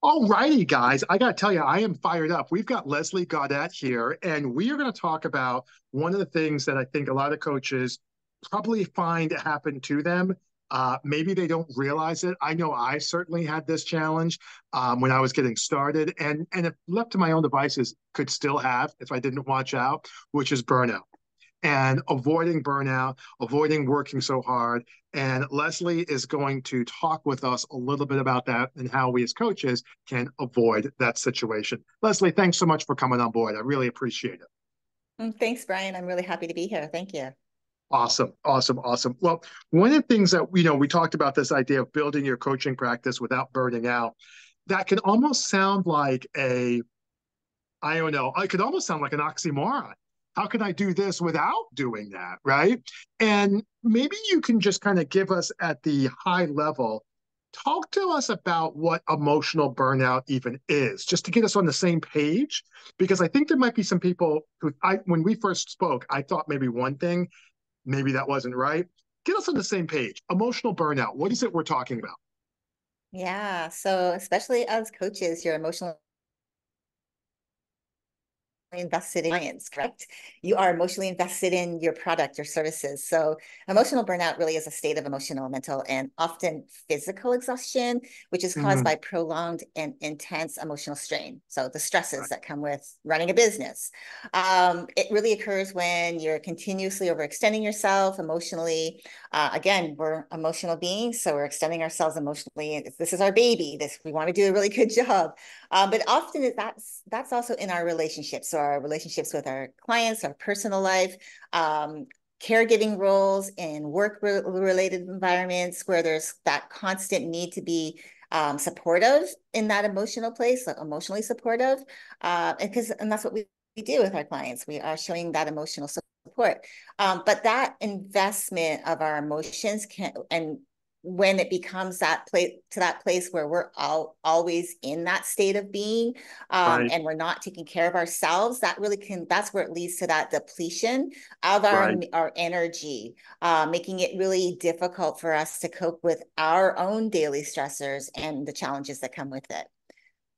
All righty, guys. I got to tell you, I am fired up. We've got Leslie Gaudet here, and we are going to talk about one of the things that I think a lot of coaches probably find happen to them. Maybe they don't realize it. I know I certainly had this challenge when I was getting started, and if left to my own devices, could still have if I didn't watch out, which is burnout and avoiding burnout, avoiding working so hard. And Leslie is going to talk with us a little bit about that and how we as coaches can avoid that situation. Leslie, thanks so much for coming on board. I really appreciate it. Thanks, Brian. I'm really happy to be here. Thank you. Awesome, awesome, awesome. Well, one of the things that we talked about this idea of building your coaching practice without burning out. That can almost sound like I don't know, it could almost sound like an oxymoron. How can I do this without doing that? Right. And maybe you can just kind of give us at the high level, talk to us about what emotional burnout even is, just to get us on the same page. Because I think there might be some people when we first spoke, I thought maybe one thing, maybe that wasn't right. Get us on the same page. Emotional burnout. What is it we're talking about? Yeah. So especially as coaches, your emotional invested in clients, correct? You are emotionally invested in your product or services. So emotional burnout really is a state of emotional, mental, and often physical exhaustion, which is caused Mm, by prolonged and intense emotional strain. So the stresses right. that come with running a business. It really occurs when you're continuously overextending yourself emotionally. Again, we're emotional beings, so we're extending ourselves emotionally. This is our baby. We want to do a really good job. But often that's also in our relationships. So our relationships with our clients, our personal life, caregiving roles in work-related environments where there's that constant need to be supportive in that emotional place, like emotionally supportive. And that's what we do with our clients. We are showing that emotional support. But that investment of our emotions can, and when it becomes that place where we're always in that state of being, Right. and we're not taking care of ourselves, that's where it leads to that depletion of Right. our energy, making it really difficult for us to cope with our own daily stressors and the challenges that come with it.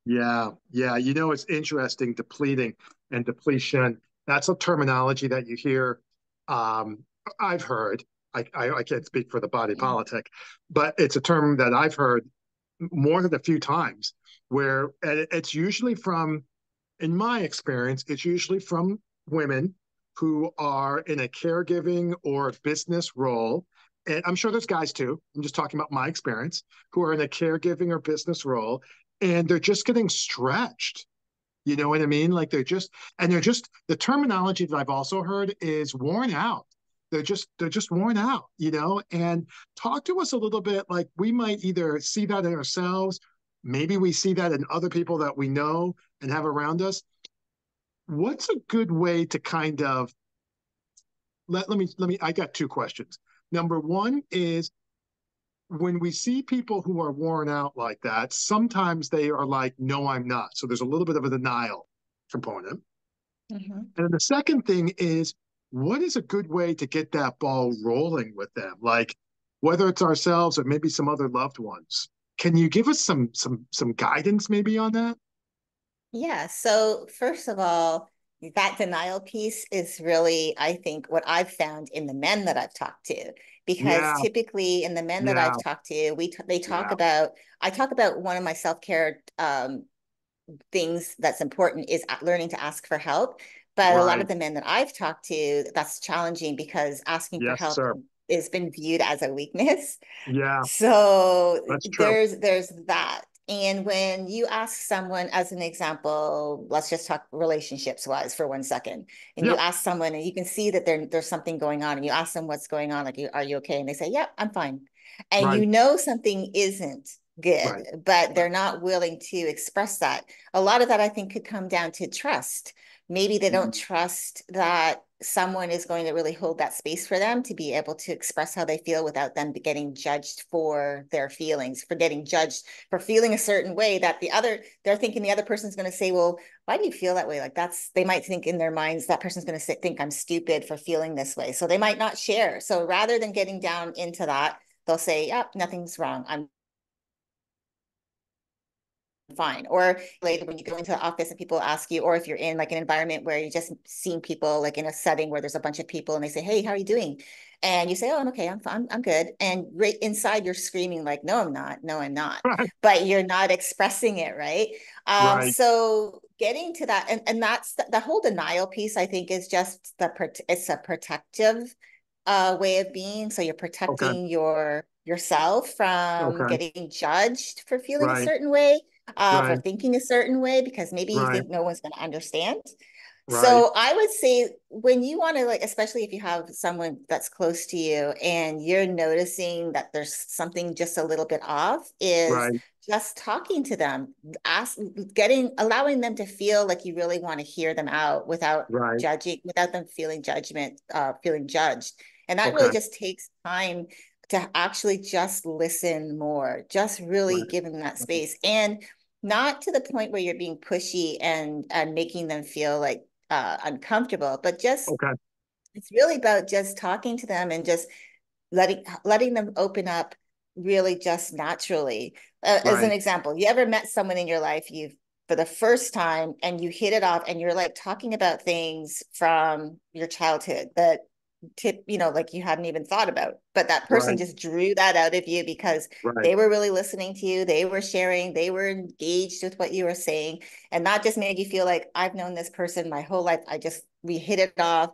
Yeah, yeah. It's interesting, depleting and depletion. That's a terminology that you hear. Um, I've heard. I can't speak for the body politic, but it's a term that I've heard more than a few times. Where it's usually from, in my experience, it's usually from women who are in a caregiving or business role. And I'm sure there's guys too. I'm just talking about my experience, who are in a caregiving or business role, and they're just getting stretched. You know what I mean? Like the terminology that I've also heard is worn out. They're just worn out, and talk to us a little bit. Like, we might either see that in ourselves, maybe we see that in other people that we know and have around us. What's a good way to kind of let me I got two questions. Number one is, when we see people who are worn out like that, sometimes they are like, no, I'm not. So there's a little bit of a denial component. Mhm. And then the second thing is, what is a good way to get that ball rolling with them? Like, whether it's ourselves or maybe some other loved ones. Can you give us some guidance maybe on that? Yeah. So first of all, that denial piece is really, I think, what I've found in the men that I've talked to, because Yeah, typically in the men that yeah, I've talked to, they talk yeah. about, I talk about one of my self-care things that's important is learning to ask for help. But a lot of Right. the men that I've talked to, that's challenging because asking for Yes, help sir. has been viewed as a weakness. Yeah, So that's true. there's that. And when you ask someone, as an example, let's just talk relationships wise for 1 second, and you Yep. ask someone and you can see that there's something going on, and you ask them what's going on, like, are you okay? And they say, yeah, I'm fine. And Right. you know something isn't good, Right. but Right. they're not willing to express that. A lot of that I think could come down to trust. Maybe they don't Mhm. trust that someone is going to really hold that space for them to be able to express how they feel without them getting judged for their feelings, for getting judged for feeling a certain way that they're thinking the other person's going to say, well, why do you feel that way? Like, they might think in their minds that person's going to think I'm stupid for feeling this way. So they might not share. So rather than getting down into that, they'll say, yep, nothing's wrong. I'm fine. Or later when you go into the office and people ask you, or if you're in like an environment where you're just seeing people like in a setting where there's a bunch of people and they say, hey, how are you doing? And you say, oh, I'm okay, I'm fine, I'm good. And right inside you're screaming like, no, I'm not, no, I'm not. But you're not expressing it, right? Right. So getting to that, and that's the whole denial piece, I think, is just it's a protective way of being. So you're Okay. protecting yourself from Okay. getting judged for feeling a Right. certain way, for Right. thinking a certain way, because maybe you Right. think no one's going to understand. Right. So I would say when you want to, like, especially if you have someone that's close to you and you're noticing that there's something just a little bit off, is Right. just talking to them, allowing them to feel like you really want to hear them out without Right. judging, without them feeling judged. And that really Okay. just takes time to actually just listen more, just really Right. give them that Right. space. And not to the point where you're being pushy and making them feel like uncomfortable, but just Okay. it's really about just talking to them and just letting them open up really just naturally. As an Right. example, you ever met someone in your life you've for the first time and you hit it off and you're like talking about things from your childhood that like you hadn't even thought about, but that person Right. just drew that out of you because Right. they were really listening to you, they were sharing, they were engaged with what you were saying, and that just made you feel like I've known this person my whole life. We hit it off.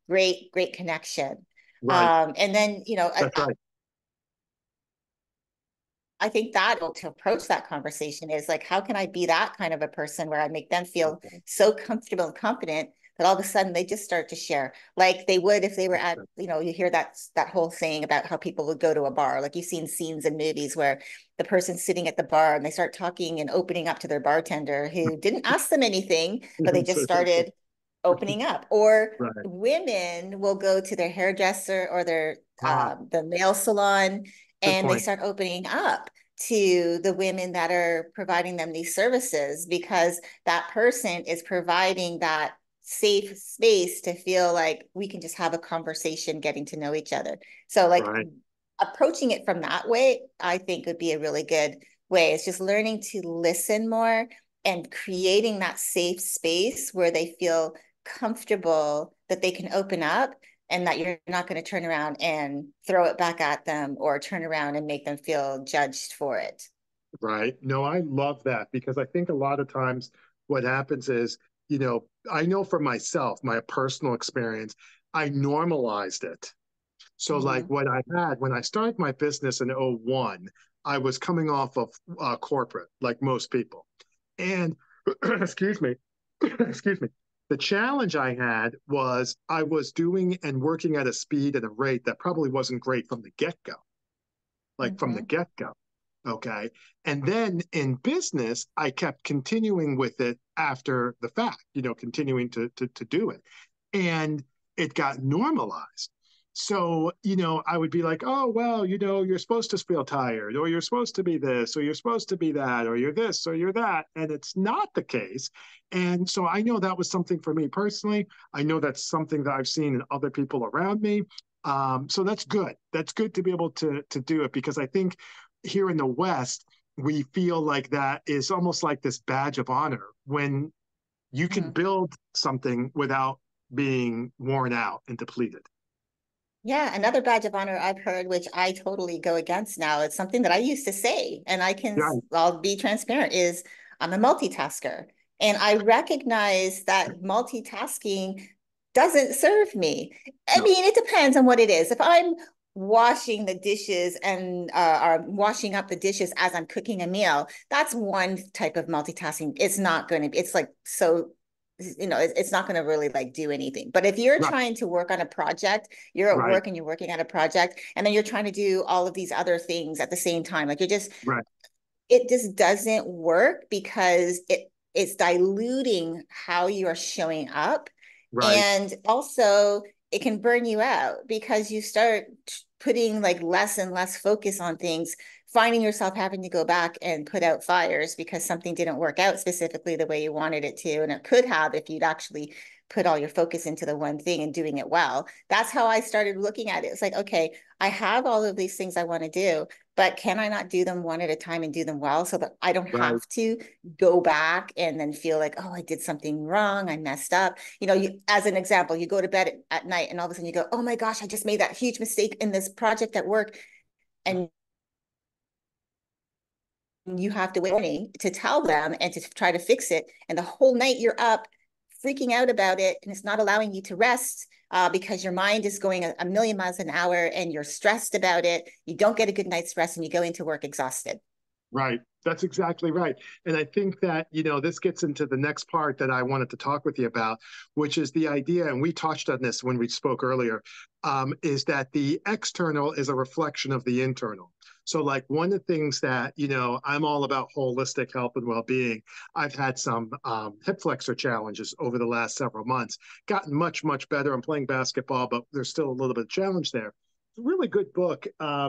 Great connection. Right. And then, That's right. I think that to approach that conversation is like, how can I be that kind of a person where I make them feel Okay. so comfortable and confident that all of a sudden they just start to share like they would if they were at, you hear that whole thing about how people would go to a bar. Like you've seen scenes in movies where the person's sitting at the bar and they start talking and opening up to their bartender who didn't ask them anything, but they just started opening up. Or Right. women will go to their hairdresser or Ah, the nail salon good and they point. start opening up to the women that are providing them these services because that person is providing that safe space to feel like we can just have a conversation getting to know each other. So like Right. approaching it from that way, I think would be a really good way. It's just learning to listen more and creating that safe space where they feel comfortable that they can open up and that you're not going to turn around and throw it back at them or turn around and make them feel judged for it. Right. No, I love that because I think a lot of times what happens is, I know for myself, my personal experience, I normalized it. So, like Mm-hmm. what I had when I started my business in '01, I was coming off of corporate, like most people. And excuse me, excuse me. The challenge I had was I was doing and working at a speed and a rate that probably wasn't great from the get go, like from the Mm-hmm. get go. Okay. And then in business, I kept continuing with it after the fact, continuing to do it. And it got normalized. So, I would be like, oh, well, you're supposed to feel tired, or you're supposed to be this, or you're supposed to be that, or you're this, or you're that. And it's not the case. And so I know that was something for me personally. I know that's something that I've seen in other people around me. So that's good. That's good to be able to do it because I think here in the West, we feel like that is almost like this badge of honor when you can Mm-hmm. build something without being worn out and depleted. Yeah, another badge of honor I've heard, which I totally go against now, it's something that I used to say, and Yeah, I'll be transparent, is I'm a multitasker. And I recognize that multitasking doesn't serve me. I no, mean, it depends on what it is. If I'm washing the dishes and or washing up the dishes as I'm cooking a meal, that's one type of multitasking. It's not going to be, it's like so it's not going to really like do anything. But if you're right, trying to work on a project, you're at right, work and you're working on a project, and then you're trying to do all of these other things at the same time, like right, it just doesn't work because it's diluting how you are showing up. right, And also it can burn you out because you start putting like less and less focus on things, finding yourself having to go back and put out fires because something didn't work out specifically the way you wanted it to. And it could have if you'd actually put all your focus into the one thing and doing it well. That's how I started looking at it. It's like, okay, I have all of these things I want to do, but can I not do them one at a time and do them well so that I don't Right. have to go back and then feel like, oh, I did something wrong, I messed up. As an example, you go to bed at night and all of a sudden you go, oh my gosh, I just made that huge mistake in this project at work. And you have to wait to tell them and to try to fix it. And the whole night you're up freaking out about it, and it's not allowing you to rest because your mind is going a million miles an hour and you're stressed about it. You don't get a good night's rest and you go into work exhausted. Right. That's exactly right. And I think that, this gets into the next part that I wanted to talk with you about, which is the idea, and we touched on this when we spoke earlier, is that the external is a reflection of the internal. So, like, one of the things that, I'm all about holistic health and well being. I've had some hip flexor challenges over the last several months, gotten much, much better. I'm playing basketball, but there's still a little bit of challenge there. It's a really good book. I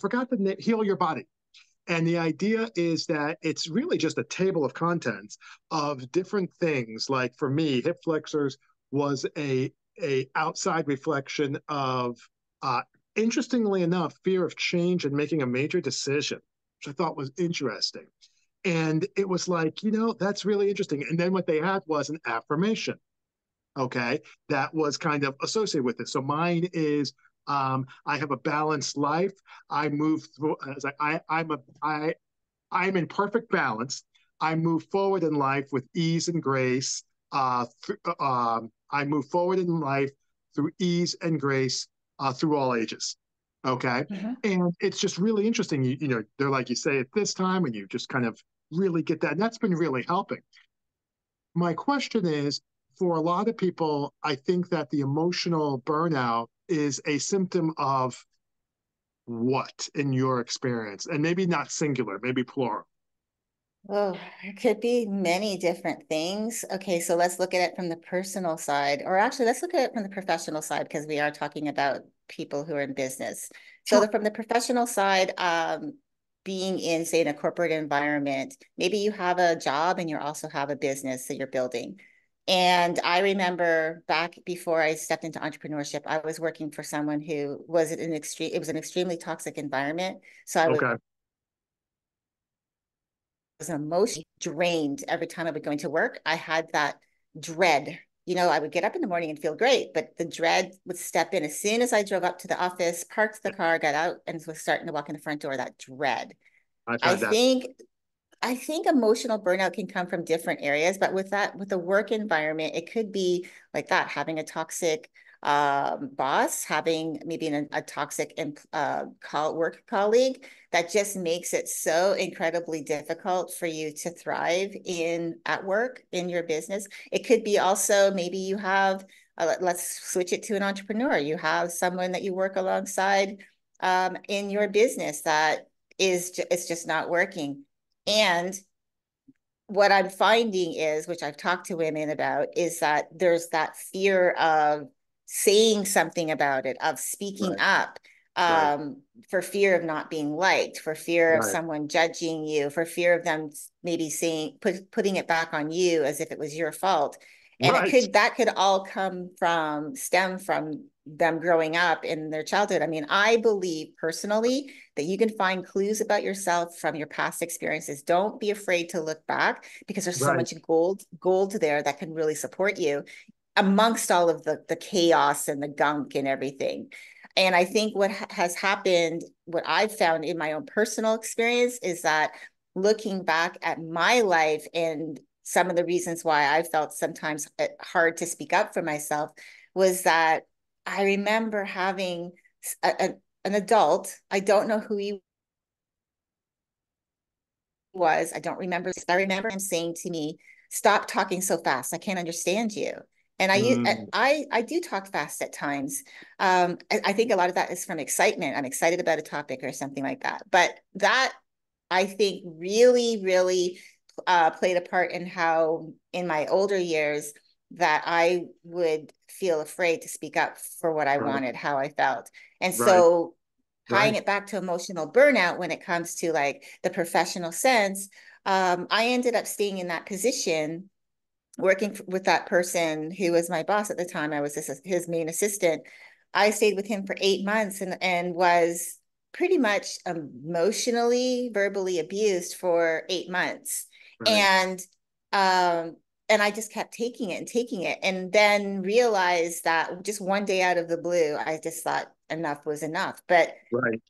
forgot the name, Heal Your Body. And the idea is that it's really just a table of contents of different things. Like for me, hip flexors was a outside reflection of, uh, interestingly enough, fear of change and making a major decision, which I thought was interesting. And it was like, that's really interesting. And then what they had was an affirmation, okay, that was kind of associated with it. So mine is, I have a balanced life. I move through. I'm in perfect balance. I move forward in life with ease and grace. I move forward in life through ease and grace through all ages. Okay, Mm-hmm. and it's just really interesting. They're like you say at this time, and you just kind of really get that. And that's been really helping. My question is, for a lot of people, I think that the emotional burnout is a symptom of what in your experience? And maybe not singular, maybe plural. Oh, it could be many different things. Okay, so let's look at it from the personal side, or actually, let's look at it from the professional side because we are talking about people who are in business. So, Sure. from the professional side, being in, say, in a corporate environment, maybe you have a job and you also have a business that you're building. And I remember back before I stepped into entrepreneurship, I was working for someone who was in an extreme, it was an extremely toxic environment. So I was Okay. emotionally drained every time I would go into work. I had that dread. I would get up in the morning and feel great, but the dread would step in as soon as I drove up to the office, parked the car, got out, and was starting to walk in the front door. That dread. I've I had that. think I think emotional burnout can come from different areas, but with the work environment, it could be like that, having a toxic boss, having maybe a toxic work colleague that just makes it so incredibly difficult for you to thrive at work, in your business. It could be also maybe you have, let's switch it to an entrepreneur. You have someone that you work alongside in your business that it's just not working. And what I'm finding is, which I've talked to women about, is that there's that fear of saying something about it, of speaking Right. up, Right. for fear of not being liked, for fear of Right. someone judging you, for fear of them maybe putting it back on you as if it was your fault. And Right. that could all stem from them growing up in their childhood. I mean, I believe personally that you can find clues about yourself from your past experiences. Don't be afraid to look back because there's so Right. much gold there that can really support you amongst all of the chaos and the gunk and everything. And I think what has happened, what I've found in my own personal experience is that looking back at my life and some of the reasons why I felt sometimes hard to speak up for myself was that I remember having an adult, I don't know who he was. I don't remember. I remember him saying to me, "Stop talking so fast. I can't understand you." And Mm, I do talk fast at times. I think a lot of that is from excitement. I'm excited about a topic or something like that. But that I think really played a part in how in my older years that I would feel afraid to speak up for what I right. wanted, how I felt. And Right. so tying Right. it back to emotional burnout when it comes to like the professional sense, I ended up staying in that position working with that person who was my boss at the time. I was his main assistant. I stayed with him for 8 months and was pretty much emotionally, verbally abused for 8 months. Right. And um, and I just kept taking it and taking it, and then realized that just one day out of the blue, I just thought enough was enough. But Right.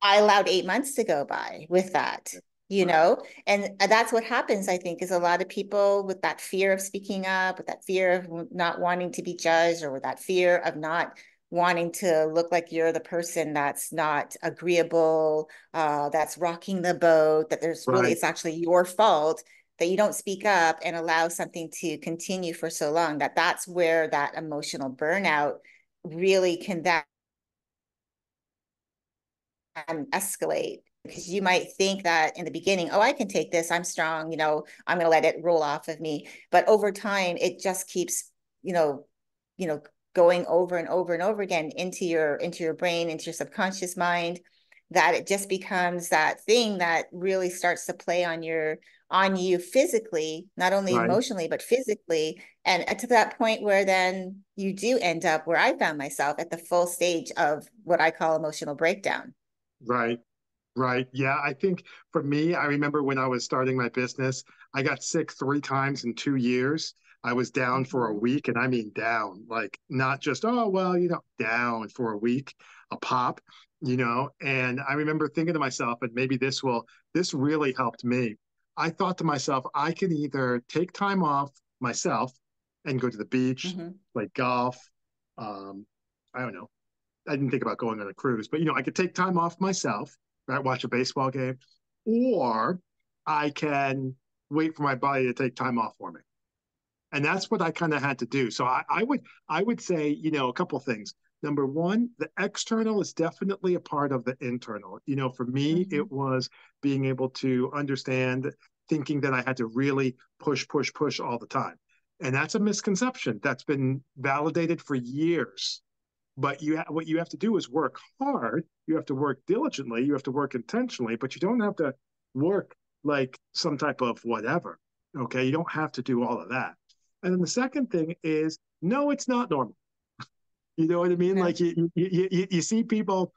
I allowed 8 months to go by with that, Right. and that's what happens, I think, is a lot of people with that fear of speaking up, with that fear of not wanting to be judged, or with that fear of not wanting to look like you're the person that's not agreeable, that's rocking the boat, that there's really, Right. it's actually your fault that you don't speak up and allow something to continue for so long, that's where that emotional burnout really can that escalate, because you might think that in the beginning, oh, I can take this, I'm strong, I'm going to let it roll off of me. But over time, it just keeps, you know, you know, going over and over and over again into your brain, into your subconscious mind, that it just becomes that thing that really starts to play on you physically, not only Right. emotionally, but physically. And to that point where then you do end up where I found myself at the full stage of what I call emotional breakdown. Right. Right. Yeah. I think for me, I remember when I was starting my business, I got sick 3 times in 2 years. I was down for a Mhm. week, and I mean down, like not just, oh, well, down for a week, a pop, And I remember thinking to myself, and maybe this really helped me. I thought to myself, I can either take time off myself and go to the beach, Mhm. play golf. Um, I don't know. I didn't think about going on a cruise, but I could take time off myself, right? Watch a baseball game, or I can wait for my body to take time off for me. And that's what I kind of had to do. So I would say, a couple of things. Number one, the external is definitely a part of the internal. For me, Mhm. it was being able to understand, thinking that I had to really push, push, push all the time. And that's a misconception that's been validated for years. But what you have to do is work hard. You have to work diligently. You have to work intentionally, but you don't have to work like some type of whatever. Okay. You don't have to do all of that. And then the second thing is, no, it's not normal. You know what I mean? No. Like you see people,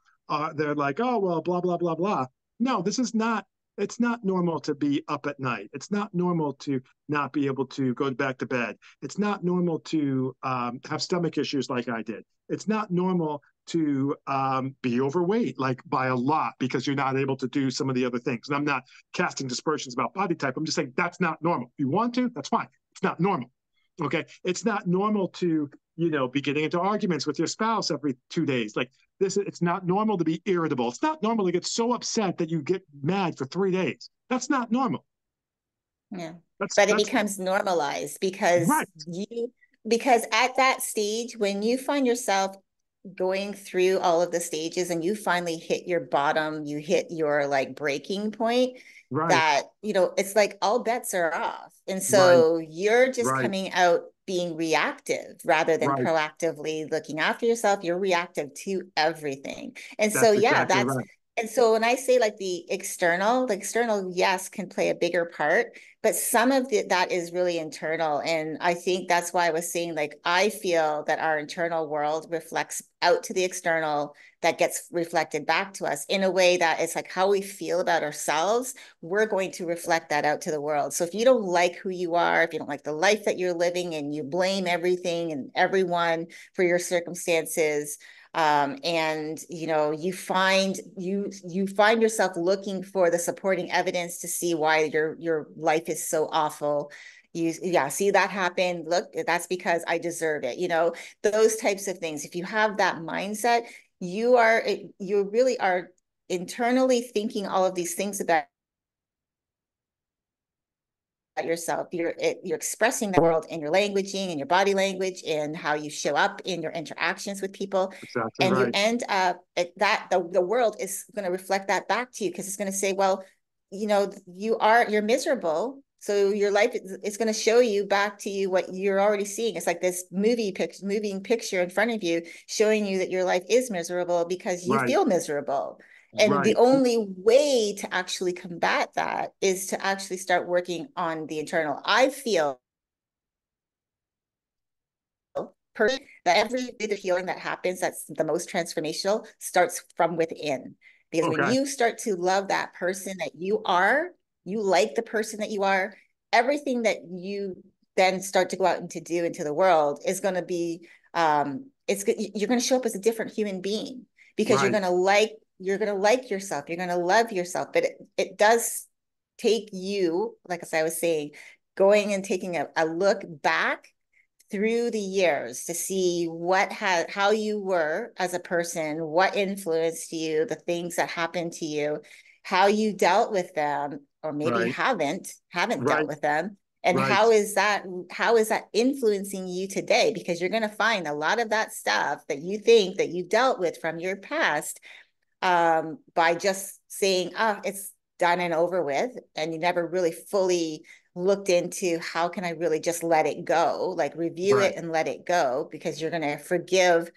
they're like, oh, well, blah, blah, blah, blah. No, it's not normal to be up at night. It's not normal to not be able to go back to bed. It's not normal to have stomach issues like I did. It's not normal to be overweight, like by a lot, because you're not able to do some of the other things. And I'm not casting dispersions about body type. I'm just saying that's not normal. If you want to, that's fine. It's not normal. Okay. It's not normal to, be getting into arguments with your spouse every 2 days. Like this, it's not normal to be irritable. It's not normal to get so upset that you get mad for 3 days. That's not normal. Yeah. That's But it that's becomes normalized because right, at that stage, when you find yourself going through all of the stages and you finally hit your bottom, you hit your like breaking point, right, that, it's like all bets are off. And right, so you're just right, coming out being reactive rather than right. proactively looking after yourself. You're reactive to everything. And so, That's yeah, exactly right. and so when I say like the external, yes, can play a bigger part, but some of that is really internal. And I think that's why I was saying, like, I feel that our internal world reflects out to the external, that gets reflected back to us in a way that it's like how we feel about ourselves. We're going to reflect that out to the world. So if you don't like who you are, if you don't like the life that you're living, and you blame everything and everyone for your circumstances, and you find yourself looking for the supporting evidence to see why your life is so awful. Yeah, see that happen, look, that's because I deserve it, those types of things. If you have that mindset, you really are internally thinking all of these things about yourself. You're expressing the world in your languaging and your body language and how you show up in your interactions with people. Exactly And you right. end up at that the world is going to reflect that back to you, because it's going to say, well, you're miserable. So your life is going to show you back to you what you're already seeing. It's like this moving picture in front of you showing you that your life is miserable because you Right, feel miserable. And the right. only way to actually combat that is to actually start working on the internal. I feel that every bit of healing that happens that's the most transformational starts from within, Because when Okay. you start to love that person that you are, you like the person that you are, everything that you then start to go out and to do into the world is going to be you're going to show up as a different human being because Right. you're going to like yourself, you're going to love yourself. But it does take you, like as I was saying, going and taking a look back through the years to see how you were as a person, what influenced you, the things that happened to you, how you dealt with them, or maybe Right. haven't dealt Right. with them. And Right. how is that influencing you today? Because you're going to find a lot of that stuff that you think that you dealt with from your past by just saying, oh, it's done and over with. And you never really fully looked into how can I really just let it go, like review Right. it and let it go, because you're going to forgive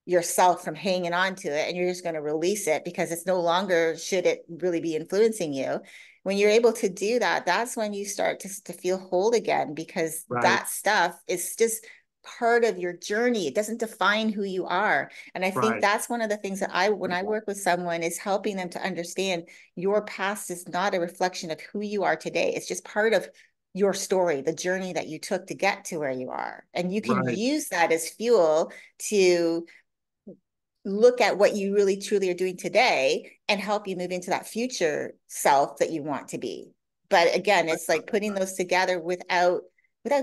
yourself from hanging on to it and you're just going to release it because it's no longer should it really be influencing you. When you're able to do that, that's when you start to feel whole again, because Right. that stuff is just part of your journey. It doesn't define who you are. And I think Right. that's one of the things that when I work with someone, is helping them to understand your past is not a reflection of who you are today. It's just part of your story, the journey that you took to get to where you are. And you can Right. use that as fuel to look at what you really truly are doing today and help you move into that future self that you want to be. But again, it's like putting those together without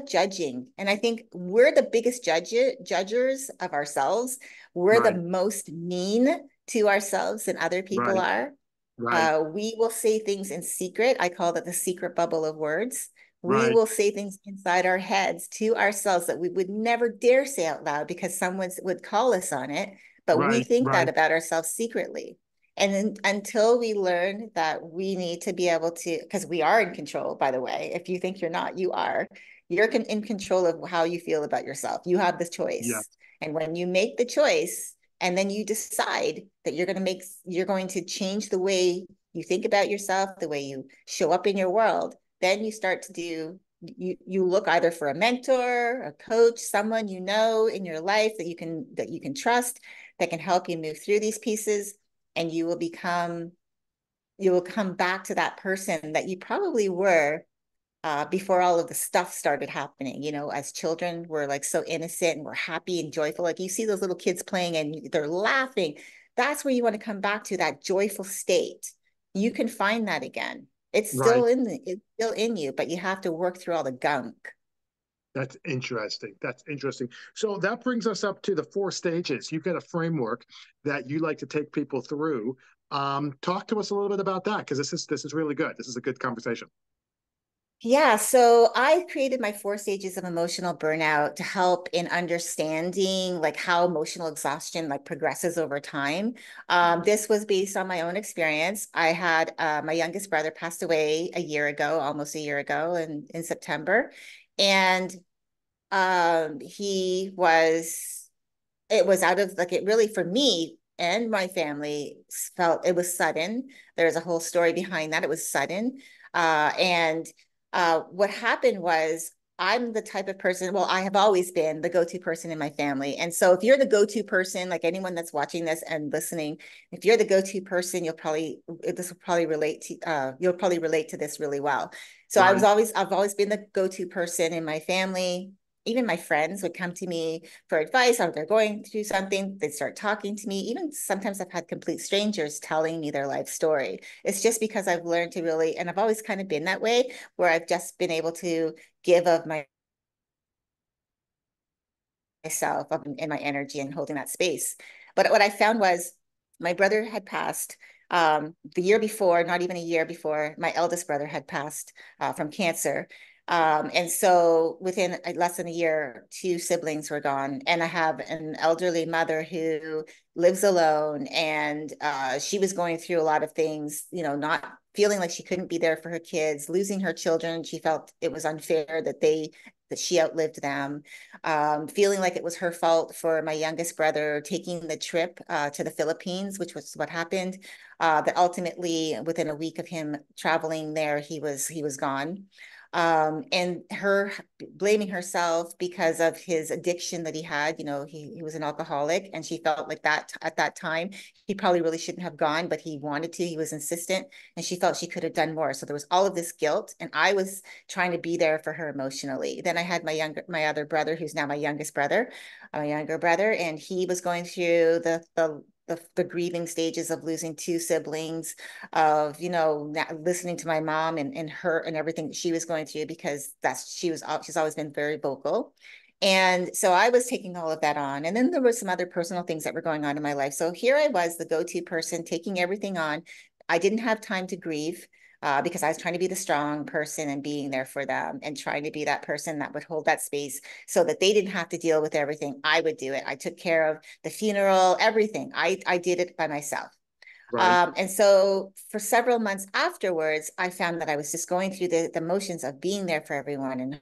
judging. And I think we're the biggest judgers of ourselves. We're the Right. most mean to ourselves than other people Right. are. Right. We will say things in secret. I call that the secret bubble of words. We Right. will say things inside our heads to ourselves that we would never dare say out loud because someone would call us on it. But we Right. think that Right. about ourselves secretly. And then, until we learn that we need to be able to, because we are in control, by the way. If you think you're not, you are. You're in control of how you feel about yourself. You have the choice. Yes. And when you make the choice, and then you decide that you're going to change the way you think about yourself, the way you show up in your world, then you start to you look either for a mentor, a coach, someone you know in your life that you can trust, that can help you move through these pieces, and you will come back to that person that you probably were before all of the stuff started happening. You know, as children, we're like so innocent and we're happy and joyful. Like you see those little kids playing and they're laughing. That's where you want to come back to, that joyful state. You can find that again. Right. It's still in you, but you have to work through all the gunk. That's interesting. That's interesting. So that brings us up to the four stages. You've got a framework that you like to take people through. Talk to us a little bit about that, because this is really good. This is a good conversation. Yeah, so I created my four stages of emotional burnout to help in understanding like how emotional exhaustion like progresses over time. This was based on my own experience. I had my youngest brother passed away a year ago, almost a year ago in September. And he was it was out of like it really for me and my family felt it was sudden. There's a whole story behind that. It was sudden. And what happened was I'm the type of person, well, I have always been the go-to person in my family. And so if you're the go-to person, like anyone that's watching this and listening, if you're the go-to person, you'll probably relate to this really well. So Right. I've always been the go-to person in my family. Even my friends would come to me for advice, or they're going through something, they'd start talking to me. Even sometimes I've had complete strangers telling me their life story. It's just because I've learned to really, and I've always kind of been that way, where I've just been able to give of myself and my energy and holding that space. But what I found was my brother had passed the year before, not even a year before, my eldest brother had passed from cancer. And so within less than a year, two siblings were gone. And I have an elderly mother who lives alone. And she was going through a lot of things, you know, not feeling like she couldn't be there for her kids, losing her children. She felt it was unfair that she outlived them, feeling like it was her fault for my youngest brother taking the trip to the Philippines, which was what happened. That ultimately, within a week of him traveling there, he was gone. And her blaming herself because of his addiction that he had. He was an alcoholic, and she felt like that at that time he probably really shouldn't have gone, but he wanted to. He was insistent, and she felt she could have done more. So there was all of this guilt, and I was trying to be there for her emotionally. Then I had my other brother, who's now my youngest brother, my younger brother, and he was going through the grieving stages of losing two siblings, of listening to my mom and her and everything that she was going through, because she's always been very vocal. And so I was taking all of that on. And then there were some other personal things that were going on in my life. So here I was, the go-to person, taking everything on. I didn't have time to grieve, because I was trying to be the strong person and being there for them, and trying to be that person that would hold that space so that they didn't have to deal with everything. I would do it. I took care of the funeral, everything. I did it by myself. Right. And so for several months afterwards, I found that I was just going through the motions of being there for everyone and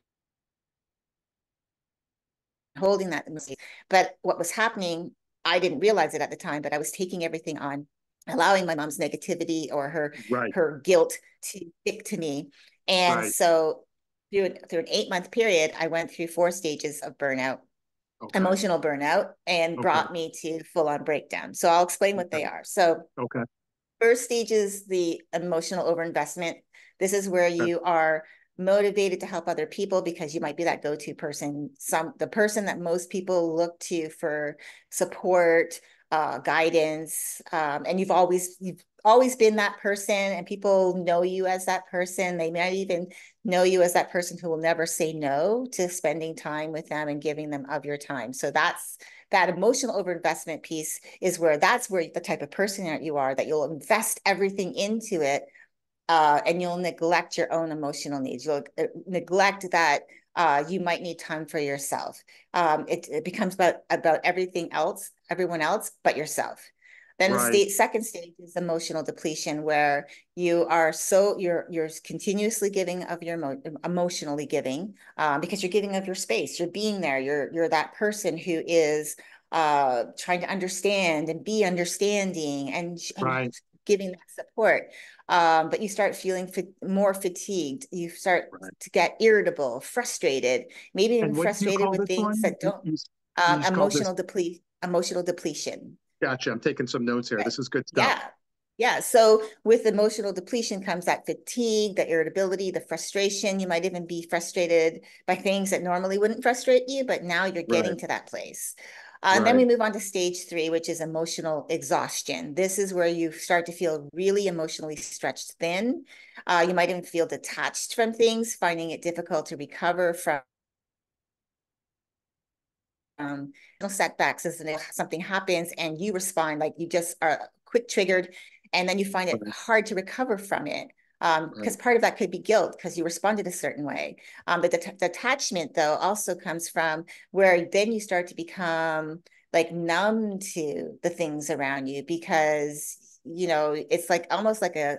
holding that. But what was happening, I didn't realize it at the time, but I was taking everything on, allowing my mom's negativity or Right. her guilt to stick to me. And Right. so through an 8-month period, I went through 4 stages of burnout, Okay. emotional burnout, and Okay. brought me to full on breakdown. So I'll explain what they Okay. are. So Okay. first stage is the emotional overinvestment. This is where Okay. you are motivated to help other people because you might be that go-to person, the person that most people look to for support, guidance, and you've always been that person, and people know you as that person. They might even know you as that person who will never say no to spending time with them and giving them of your time. So that emotional overinvestment piece is where the type of person that you are, that you'll invest everything into it, and you'll neglect your own emotional needs. You'll neglect that you might need time for yourself. It becomes about everyone else but yourself. Then Right. second stage is emotional depletion, where you're continuously giving of your emotionally giving, because you're giving of your space. You're being there. You're that person who is trying to understand and be understanding, and Right. giving that support. But you start feeling more fatigued. You start Right. to get irritable, frustrated, maybe even And what do you frustrated call with this things one? that don't. You just called this. Emotional depletion. Gotcha. I'm taking some notes here. Right. This is good stuff. Yeah. Yeah. So with emotional depletion comes that fatigue, the irritability, the frustration. You might even be frustrated by things that normally wouldn't frustrate you, but now you're Right. getting to that place. And then Right. we move on to stage 3, which is emotional exhaustion. This is where you start to feel really emotionally stretched thin. You might even feel detached from things, finding it difficult to recover from setbacks. As something happens and you respond, like you just are quick triggered, and then you find it Right. hard to recover from it, Right. because part of that could be guilt because you responded a certain way. The detachment, though, also comes from where then you start to become like numb to the things around you, because it's like almost like a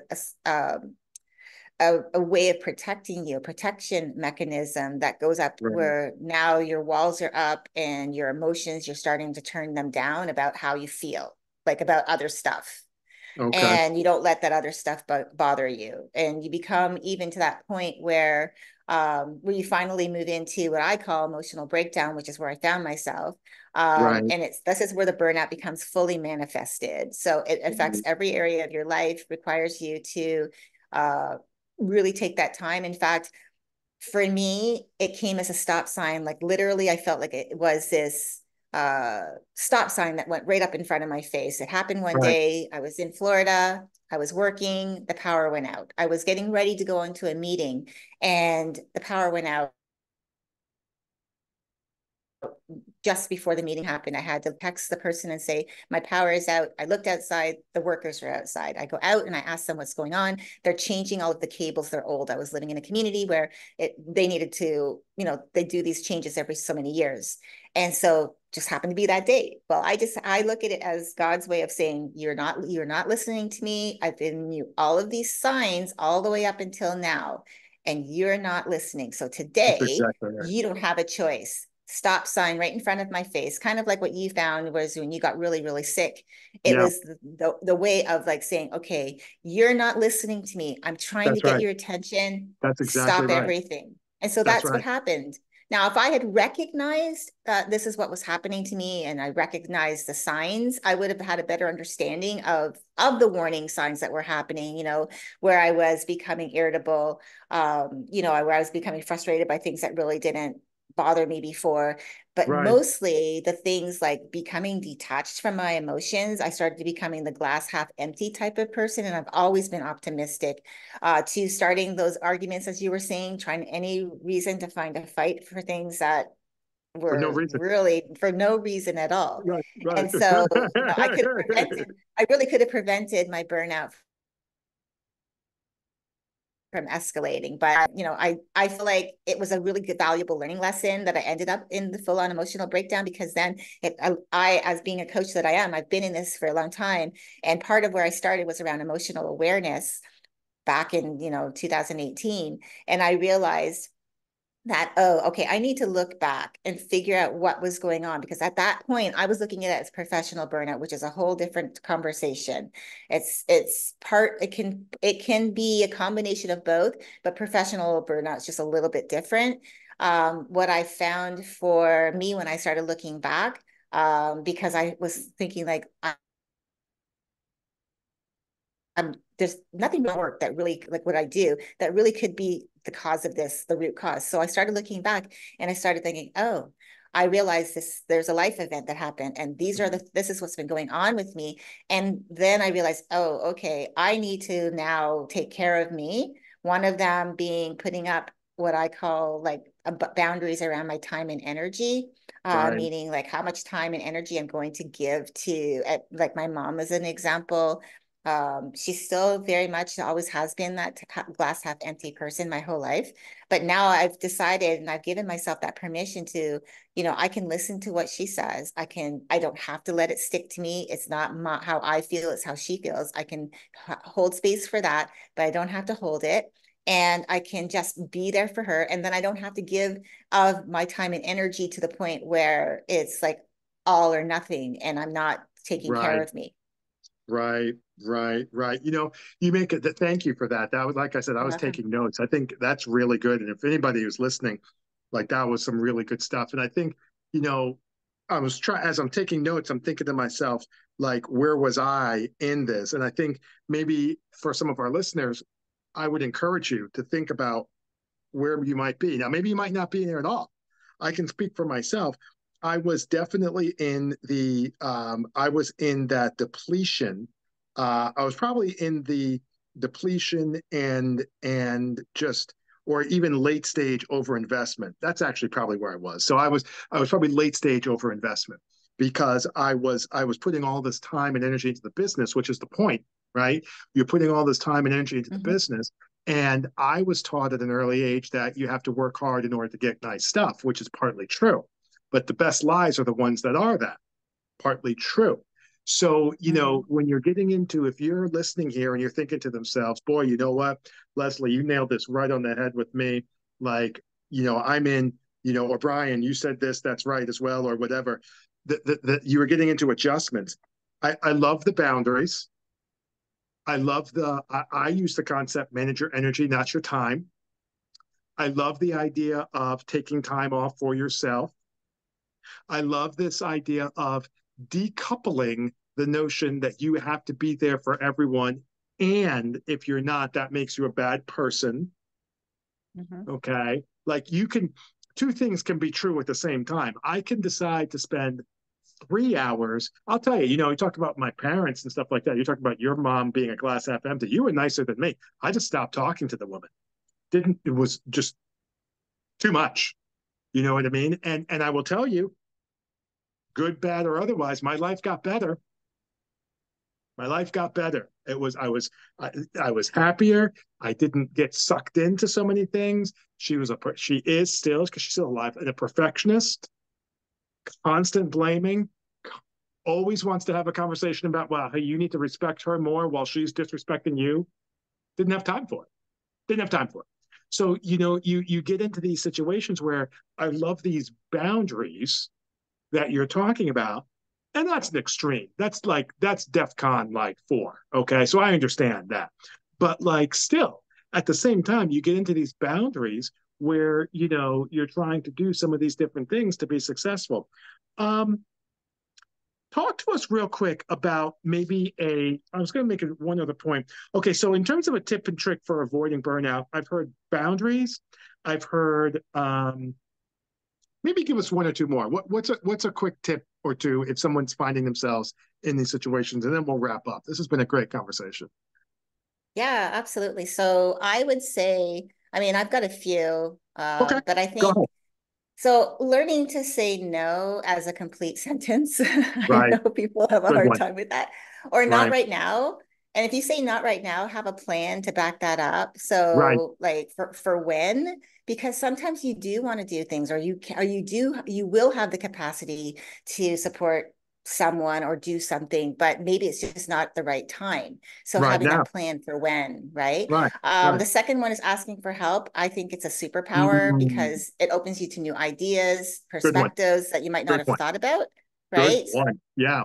way of protecting you, a protection mechanism that goes up, Right. where now your walls are up and your emotions, you're starting to turn them down about how you feel, like about other stuff. Okay. And you don't let that other stuff bother you. And you become even to that point where you finally move into what I call emotional breakdown, which is where I found myself. Right. And this is where the burnout becomes fully manifested. So it affects every area of your life, requires you to uh, really take that time. In fact, for me, it came as a stop sign. Like literally, I felt like it was this stop sign that went right up in front of my face. It happened one Right. day. I was in Florida. I was working. The power went out. I was getting ready to go into a meeting, and the power went out just before the meeting happened. I had to text the person and say, my power is out. I looked outside, the workers are outside. I go out and I ask them what's going on. They're changing all of the cables. They're old. I was living in a community where they needed to, they do these changes every so many years. And so just happened to be that day. Well, I look at it as God's way of saying, you're not listening to me. I've given you all of these signs all the way up until now, and you're not listening. So That's today exactly right. you don't have a choice. stop sign right in front of my face, kind of like what you found was when you got really, really sick. It Yeah, was the way of like saying, okay, you're not listening to me. I'm trying to that's get right. your attention. That's exactly Stop right. everything. And so That's that's what right. happened. Now, if I had recognized that this is what was happening to me and I recognized the signs, I would have had a better understanding of the warning signs that were happening, where I was becoming irritable, where I was becoming frustrated by things that really didn't bother me before. But Right. mostly the things like becoming detached from my emotions, I started to becoming the glass half empty type of person. And I've always been optimistic, to starting those arguments, as you were saying, trying any reason to find a fight for things that For no were reason. really for no reason at all. Right. Right. And so, I really could have prevented my burnout from escalating. But I feel like it was a really good, valuable learning lesson that I ended up in the full-on emotional breakdown, because then I, as being a coach that I am, I've been in this for a long time. And part of where I started was around emotional awareness back in 2018. And I realized that, oh, okay, I need to look back and figure out what was going on, because at that point I was looking at it as professional burnout, which is a whole different conversation. It can be a combination of both, but professional burnout is just a little bit different. What I found for me when I started looking back, because I was thinking like, there's nothing wrong work that really, like what I do, that really could be the cause of this, the root cause. So I started looking back and I started thinking, oh, I realized there's a life event that happened, and this is what's been going on with me. And then I realized, oh, okay, I need to now take care of me. One of them being putting up what I call like boundaries around my time and energy, Right. meaning like how much time and energy I'm going to give to, like my mom as an example. She's still very much always has been that glass half empty person my whole life. But now I've decided and I've given myself that permission to, I can listen to what she says. I don't have to let it stick to me. It's not how I feel, it's how she feels. I can hold space for that, but I don't have to hold it. And I can just be there for her. And then I don't have to give of my time and energy to the point where it's like all or nothing and I'm not taking care Right. of me. Right. Right. Right. You make it. Thank you for that. That was, like I said, I You're was welcome. taking notes. I think that's really good. And if anybody who's listening, like that was some really good stuff. And I think, you know, as I'm taking notes, I'm thinking to myself, like, where was I in this? And I think maybe for some of our listeners, I would encourage you to think about where you might be. Now, maybe you might not be there at all. I can speak for myself. I was definitely I was in that depletion. I was probably in the depletion and just, or even late stage overinvestment. That's actually probably where I was. So I was probably late stage overinvestment because I was putting all this time and energy into the business, which is the point, right? You're putting all this time and energy into the Mhm. business, and I was taught at an early age that you have to work hard in order to get nice stuff, which is partly true. But the best lies are the ones that are that, partly true. So, Mhm. when you're getting into, if you're listening here and you're thinking to themselves, boy, you know what, Leslie, you nailed this right on the head with me. Like, I'm in, or Brian, you said this, that's right as well, or whatever, that you were getting into adjustments. I love the boundaries. I use the concept manage your energy, not your time. I love the idea of taking time off for yourself. I love this idea of decoupling the notion that you have to be there for everyone. And if you're not, that makes you a bad person. Mhm. Okay. Like two things can be true at the same time. I can decide to spend 3 hours. I'll tell you, you talked about my parents and stuff like that. You talked about your mom being a glass half empty. You were nicer than me. I just stopped talking to the woman. It was just too much. You know what I mean? And I will tell you, good, bad, or otherwise, my life got better. My life got better. I was happier. I didn't get sucked into so many things. She is still, because she's still alive, and a perfectionist, constant blaming, always wants to have a conversation about, well, hey, you need to respect her more while she's disrespecting you. Didn't have time for it. Didn't have time for it. So, you get into these situations where I love these boundaries that you're talking about. And that's an extreme. That's DEFCON like 4. Okay. So I understand that. But like still, at the same time, you get into these boundaries where, you're trying to do some of these different things to be successful. Um, Talk to us real quick about I was going to make one other point. Okay, so in terms of a tip and trick for avoiding burnout, I've heard boundaries. I've heard, maybe give us one or two more. What's a quick tip or two if someone's finding themselves in these situations, and then we'll wrap up. This has been a great conversation. Yeah, absolutely. So I would say, I mean, I've got a few, Okay, but I go think ahead. so learning to say no as a complete sentence. I Right, know people have a good hard one. time with that. Or not Right, right now. And if you say not right now, have a plan to back that up. right, So like for when, because sometimes you do want to do things or you will have the capacity to support someone or do something, but maybe it's just not the right time. So right having now. that plan for when, right? Right, right. The second one is asking for help. I think it's a superpower Mm, because it opens you to new ideas, good one. perspectives that you might not Good have one. thought about, Good right? one. Yeah.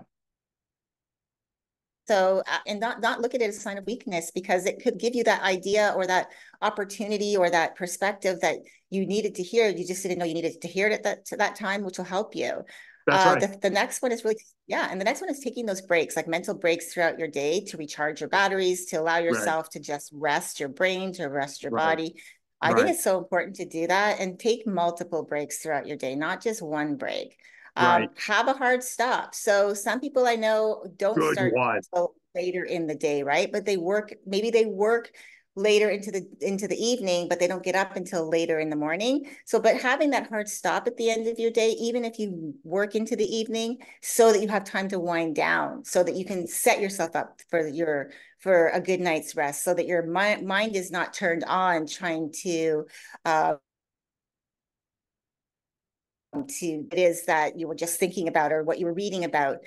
So, and not look at it as a sign of weakness because it could give you that idea or that opportunity or that perspective that you needed to hear. You just didn't know you needed to hear it at that time, which will help you. That's right. The next one is really, yeah. And the next one is taking those breaks, like mental breaks throughout your day to recharge your batteries, to allow Right, yourself to just rest your brain, to rest your right, body. I think right, it's so important to do that and take multiple breaks throughout your day, not just one break. right. Have a hard stop. So some people I know don't Good start one. till later in the day, right? But maybe they work later into the evening, but they don't get up until later in the morning. So, but having that hard stop at the end of your day, even if you work into the evening, so that you have time to wind down, so that you can set yourself up for a good night's rest, so that your mind is not turned on trying uh, to it is that you were just thinking about or what you were reading about.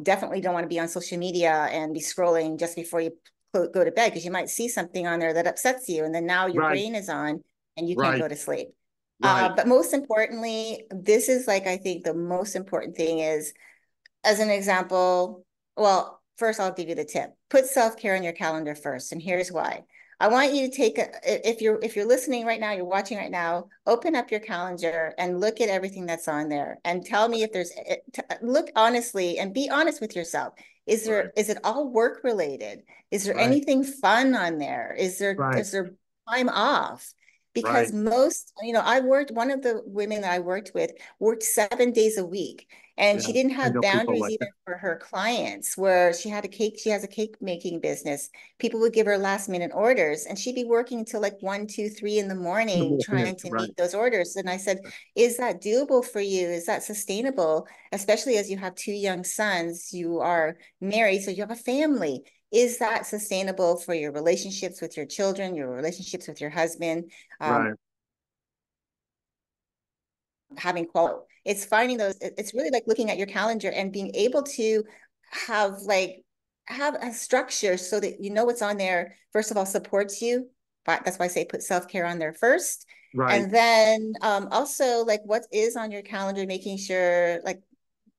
Definitely don't want to be on social media and be scrolling just before you go to bed because you might see something on there that upsets you. And then now your Right, brain is on and you can't right, go to sleep. right. But most importantly, this is like, I think the most important thing is as an example, well, first I'll give you the tip. Put self-care on your calendar first, and here's why. I want you to if you're listening right now, you're watching right now, open up your calendar and look at everything that's on there and tell me if there's look honestly and be honest with yourself. Right, Is it all work related? Is there right, anything fun on there? right, Is there time off? right. Because I worked, one of the women that I worked with worked 7 days a week and Yeah, she didn't I have know people boundaries like that even for her clients, where she has a cake making business. People would give her last minute orders and she'd be working until like 1, 2, 3 in the in the morning morning. trying to Right, meet those orders. And I said, is that doable for you? Is that sustainable? Especially as you have two young sons, you are married, so you have a family. Is that sustainable for your relationships with your children, your relationships with your husband? Um, right, Having quality. It's finding those, it's really like looking at your calendar and being able to have like have a structure so that you know what's on there, first of all, supports you. But that's why I say put self-care on there first. right, And then also like what is on your calendar, making sure like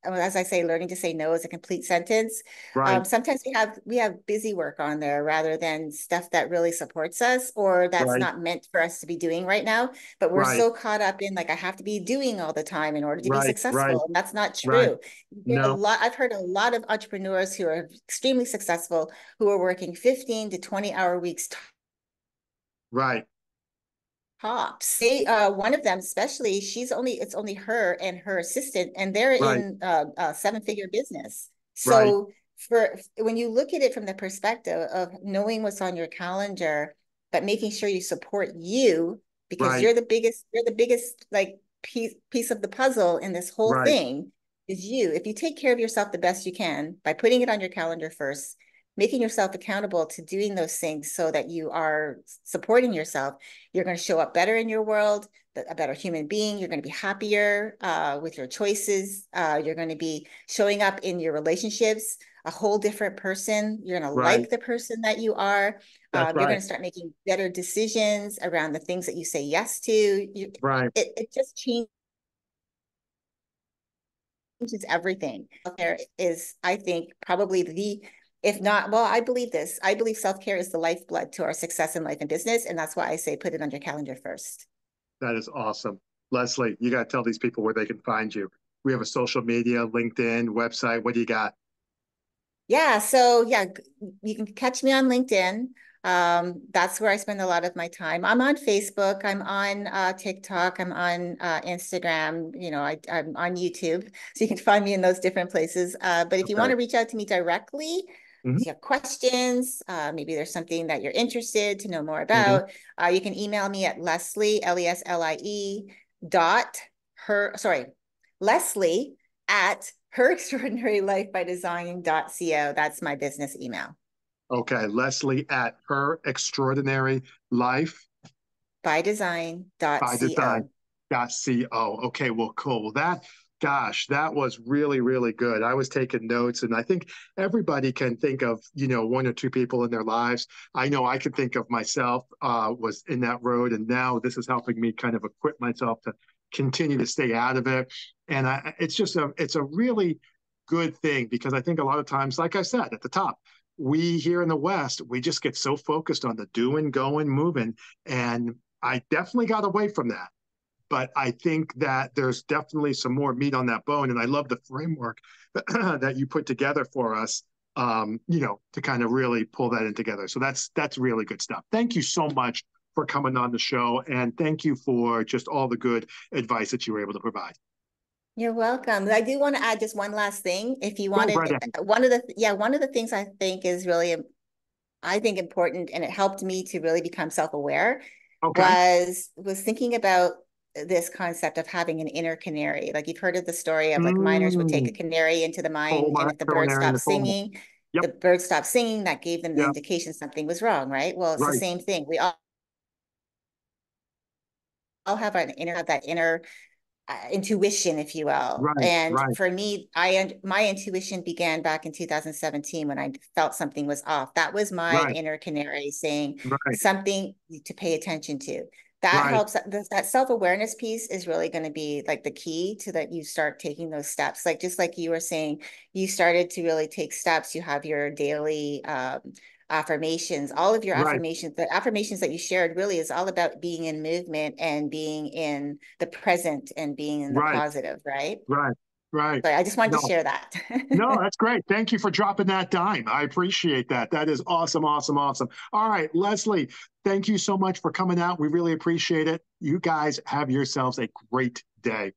as I say, learning to say no is a complete sentence. right, Sometimes we have busy work on there rather than stuff that really supports us or that's right, not meant for us to be doing right now. But we're right, so caught up in like I have to be doing all the time in order to be right, right, successful, and that's not right. true. No, I've heard a lot of entrepreneurs who are extremely successful who are working 15 to 20-hour weeks right, tops. One of them, especially, it's only her and her assistant, and they're right, in a seven-figure business. right, So for when you look at it from the perspective of knowing what's on your calendar, but making sure you support you because right, you're the biggest like piece of the puzzle in this whole right, thing is you. If you take care of yourself the best you can by putting it on your calendar first, making yourself accountable to doing those things so that you are supporting yourself, you're going to show up better in your world, a better human being. You're going to be happier with your choices. You're going to be showing up in your relationships a whole different person. You're going to Right. like the person that you are. That's You're going right. to start making better decisions around the things that you say yes to. Right. It just changes everything. There is, I think, probably if not, well, I believe this. I believe self-care is the lifeblood to our success in life and business. And that's why I say put it on your calendar first. That is awesome. Leslie, you got to tell these people where they can find you. We have a social media, LinkedIn, website. What do you got? Yeah, so yeah, you can catch me on LinkedIn. That's where I spend a lot of my time. I'm on Facebook, I'm on TikTok, I'm on Instagram, I'm on YouTube. So you can find me in those different places. But if you want Okay. to reach out to me directly, Hmm. if you have questions, maybe there's something that you're interested to know more Hmm. about, you can email me at Leslie, Leslie dot Leslie at herextraordinarylifebydesign.co. That's my business email. Okay. Leslie at her extraordinary life By by design design.co. dot co. Okay, well, cool. Well, gosh, that was really, really good. I was taking notes, and I think everybody can think of, one or two people in their lives. I know I could think of myself, was in that road, and now this is helping me kind of equip myself to continue to stay out of it. And it's a really good thing because I think a lot of times, like I said at the top, we here in the West, we just get so focused on the doing, going, moving, and I definitely got away from that. But I think that there's definitely some more meat on that bone. And I love the framework that you put together for us, to kind of really pull that in together. So that's really good stuff. Thank you so much for coming on the show. And thank you for just all the good advice that you were able to provide. You're welcome. I do want to add just one last thing. If you Go right wanted, ahead. one of the things I think is really, I think important, and it helped me to really become self-aware, Okay. was thinking about this concept of having an inner canary. Like you've heard of the story of like miners would take a Mm, canary into the coal mine, and mine, if the bird culinary in stopped the coal mine. singing, Yep. the bird stopped singing, that gave them the Yep. indication something was wrong, right? Well, it's the Right. same thing. We all have that inner intuition, if you will. Right. And Right. for me, my intuition began back in 2017 when I felt something was off. That was my Right. inner canary saying Right. something to pay attention to. That Right. helps. That self-awareness piece is really going to be like the key to that you start taking those steps. Like just like you were saying, you started to really take steps. You have your daily affirmations, all of your Right. affirmations, the affirmations that you shared really is all about being in movement and being in the present and being in the Right. positive, right? Right. Right. So I just wanted to No, share that. no, that's great. Thank you for dropping that dime. I appreciate that. That is awesome, awesome, awesome. All right, Leslie, thank you so much for coming out. We really appreciate it. You guys have yourselves a great day.